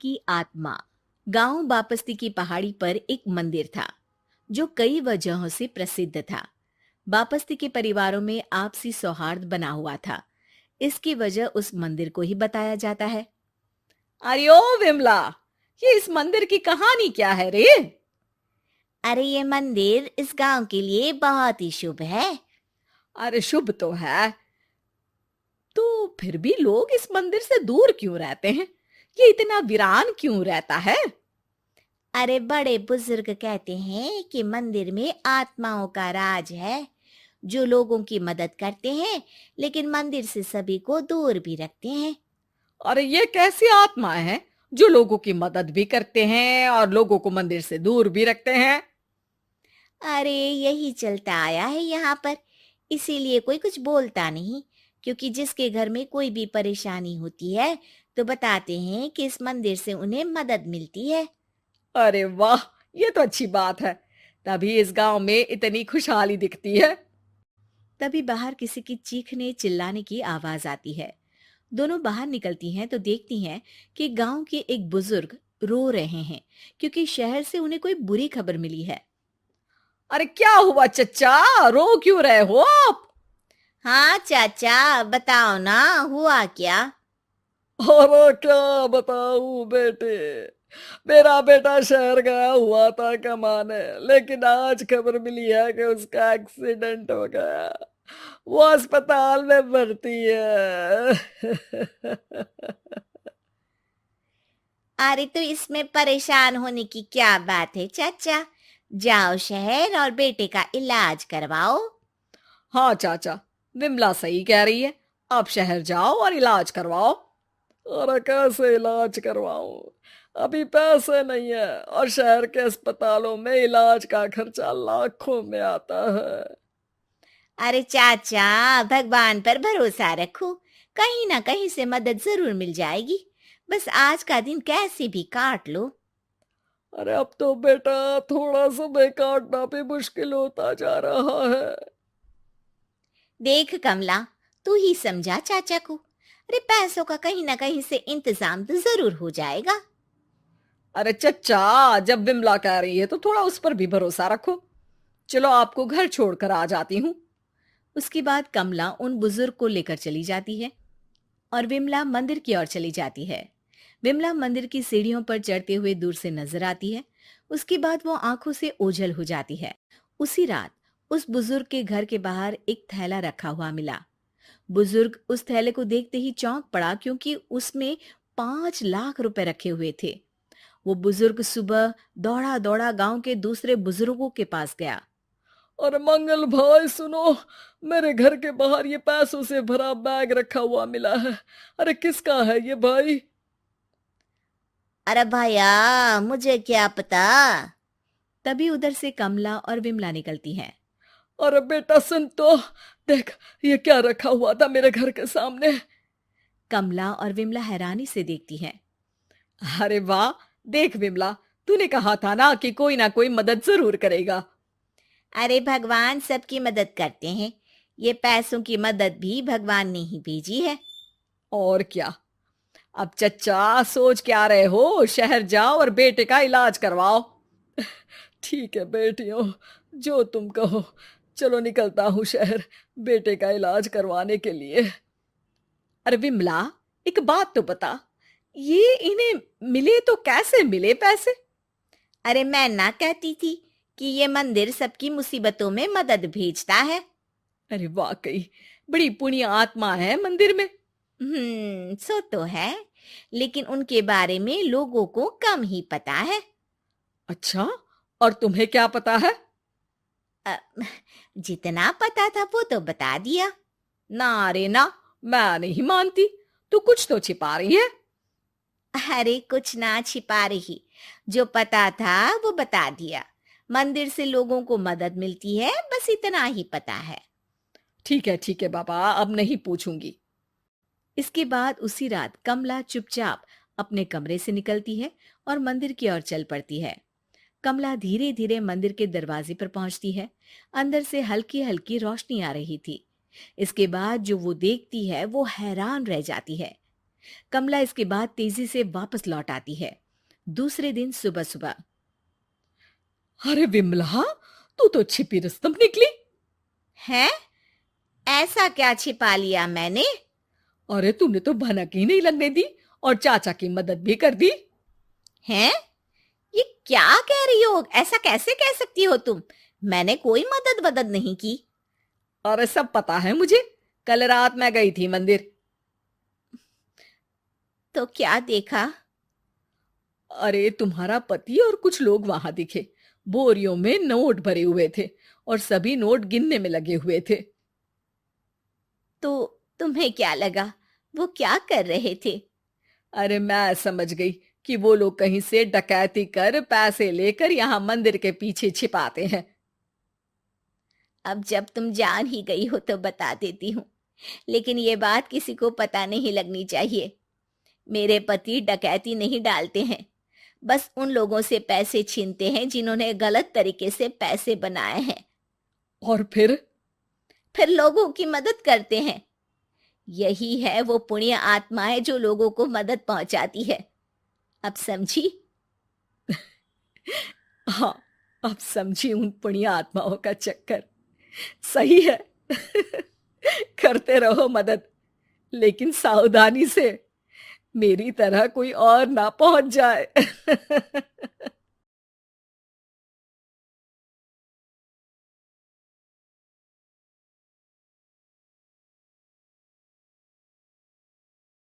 की आत्मा। गांव बापस्ती की पहाड़ी पर एक मंदिर था जो कई वजहों से प्रसिद्ध था। बापस्ती के परिवारों में आपसी सौहार्द बना हुआ था। इसकी वजह उस मंदिर को ही बताया जाता है। अरे ओ विमला, ये इस मंदिर की कहानी क्या है रे? अरे ये मंदिर इस गांव के लिए बहुत ही शुभ है। अरे शुभ तो है, तो फिर भी लोग इस मंदिर से दूर क्यों रहते हैं? ये इतना वीरान क्यों रहता है? अरे बड़े बुजुर्ग कहते हैं कि मंदिर में आत्माओं का राज है जो लोगों की मदद करते हैं, लेकिन मंदिर से सभी को दूर भी रखते हैं। अरे ये कैसी आत्माएं हैं जो लोगों की मदद भी करते हैं और लोगों को मंदिर से दूर भी रखते हैं? अरे यही चलता आया है यहाँ पर, इसीलिए कोई कुछ बोलता नहीं। क्योंकि जिसके घर में कोई भी परेशानी होती है तो बताते हैं कि इस मंदिर से उन्हें मदद मिलती है। अरे वाह, ये तो अच्छी बात है। तभी इस गांव में इतनी खुशहाली दिखती है। तभी बाहर किसी की चीखने चिल्लाने की आवाज आती है। दोनों बाहर निकलती हैं तो देखती हैं कि गांव के एक बुजुर्ग रो रहे हैं क्योंकि शहर से उन्हें कोई बुरी खबर मिली है। अरे क्या हुआ चच्चा, रो क्यों रहे हो आप? हाँ चाचा, बताओ ना, हुआ क्या? अरे क्या बताऊं बेटे, मेरा बेटा शहर गया हुआ था कमाने, लेकिन आज खबर मिली है कि उसका एक्सीडेंट हो गया। वो अस्पताल में भर्ती है। अरे तो इसमें परेशान होने की क्या बात है चाचा? जाओ शहर और बेटे का इलाज करवाओ। हाँ चाचा, विमला सही कह रही है। आप शहर जाओ और इलाज करवाओ। अरे कैसे इलाज करवाऊं, अभी पैसे नहीं है और शहर के अस्पतालों में इलाज का खर्चा लाखों में आता है। अरे चाचा, भगवान पर भरोसा रखो, कहीं ना कहीं से मदद जरूर मिल जाएगी। बस आज का दिन कैसे भी काट लो। अरे अब तो बेटा थोड़ा समय काटना भी मुश्किल होता जा रहा है। देख कमला, तू ही समझा चाचा को। अरे पैसों का कहीं ना कहीं से इंतजाम तो जरूर हो जाएगा। अरे चच्चा, जब विमला कह रही है तो थोड़ा उस पर भी भरोसा रखो। चलो आपको घर छोड़कर आ जाती हूँ। उसके बाद कमला उन बुजुर्ग को लेकर चली जाती है और विमला मंदिर की ओर चली जाती है। विमला मंदिर की सीढ़ियों पर चढ़ते हुए दूर से नजर आती है। उसके बाद वो आंखों से ओझल हो जाती है। उसी रात उस बुजुर्ग के घर के बाहर एक थैला रखा हुआ मिला। बुजुर्ग उस थैले को देखते ही चौंक पड़ा क्योंकि उसमें 5 लाख रुपए रखे हुए थे। वो बुजुर्ग सुबह दौड़ा दौड़ा गांव के दूसरे बुजुर्गों के पास गया। और मंगल भाई सुनो, मेरे घर के बाहर ये पैसों से भरा बैग रखा हुआ मिला है। अरे किसका है ये भाई? अरे भैया, मुझे क्या पता। तभी उधर से कमला और विमला निकलती हैं। अरे बेटा सुन तो, देख ये क्या रखा हुआ था मेरे घर के सामने। कमला और विमला हैरानी से देखती हैं। अरे वाह, देख विमला, तूने कहा था ना कि कोई ना कोई मदद जरूर करेगा। अरे भगवान सबकी मदद करते हैं। ये पैसों की मदद भी भगवान ने ही भेजी है। और क्या। अब चच्चा सोच क्या रहे हो, शहर जाओ और बेटे का इलाज करवाओ। ठीक है बेटियों, जो तुम कहो। चलो निकलता हूँ शहर बेटे का इलाज करवाने के लिए। अरे विमला, एक बात तो बता, ये इन्हें मिले तो कैसे मिले पैसे? अरे मैं ना कहती थी कि ये मंदिर सबकी मुसीबतों में मदद भेजता है। अरे वाकई बड़ी पुण्य आत्मा है मंदिर में। सो तो है, लेकिन उनके बारे में लोगों को कम ही पता है। अच्छा, और तुम्हें क्या पता है? अ, जितना पता था वो तो बता दिया। ना रे ना, मैं नहीं मानती। तू कुछ तो छिपा रही है। अरे कुछ ना छिपा रही, जो पता था वो बता दिया। मंदिर से लोगों को मदद मिलती है, बस इतना ही पता है। ठीक है बाबा, अब नहीं पूछूंगी। इसके बाद उसी रात कमला चुपचाप अपने कमरे से निकलती है और मंदिर की ओर चल पड़ती है। कमला धीरे धीरे मंदिर के दरवाजे पर पहुंचती है। अंदर से हल्की हल्की रोशनी आ रही थी। इसके बाद जो वो देखती है वो हैरान रह जाती है। कमला इसके बाद तेजी से वापस लौट आती है। दूसरे दिन सुबह सुबह। अरे विमला, तू तो छिपी रुस्तम निकली। है? ऐसा क्या छिपा लिया मैंने? अरे तूने तो भनक ही नहीं लगने दी और चाचा की मदद भी कर दी। हैं? ये क्या कह रही हो? ऐसा कैसे कह सकती हो तुम? मैंने कोई मदद वदद नहीं की। अरे सब पता है मुझे, कल रात मैं गई थी मंदिर। तो क्या देखा? अरे तुम्हारा पति और कुछ लोग वहां दिखे। बोरियों में नोट भरे हुए थे और सभी नोट गिनने में लगे हुए थे। तो तुम्हें क्या लगा वो क्या कर रहे थे? अरे मैं समझ गई कि वो लोग कहीं से डकैती कर पैसे लेकर यहाँ मंदिर के पीछे छिपाते हैं। अब जब तुम जान ही गई हो तो बता देती हूँ, लेकिन ये बात किसी को पता नहीं लगनी चाहिए। मेरे पति डकैती नहीं डालते हैं, बस उन लोगों से पैसे छीनते हैं जिन्होंने गलत तरीके से पैसे बनाए हैं। और फिर लोगों की मदद करते हैं। यही है वो पुण्य आत्माएं जो लोगों को मदद पहुंचाती है। अब समझी? हाँ, अब समझी उन पुण्य आत्माओं का चक्कर। सही है। करते रहो मदद, लेकिन सावधानी से, मेरी तरह कोई और ना पहुंच जाए।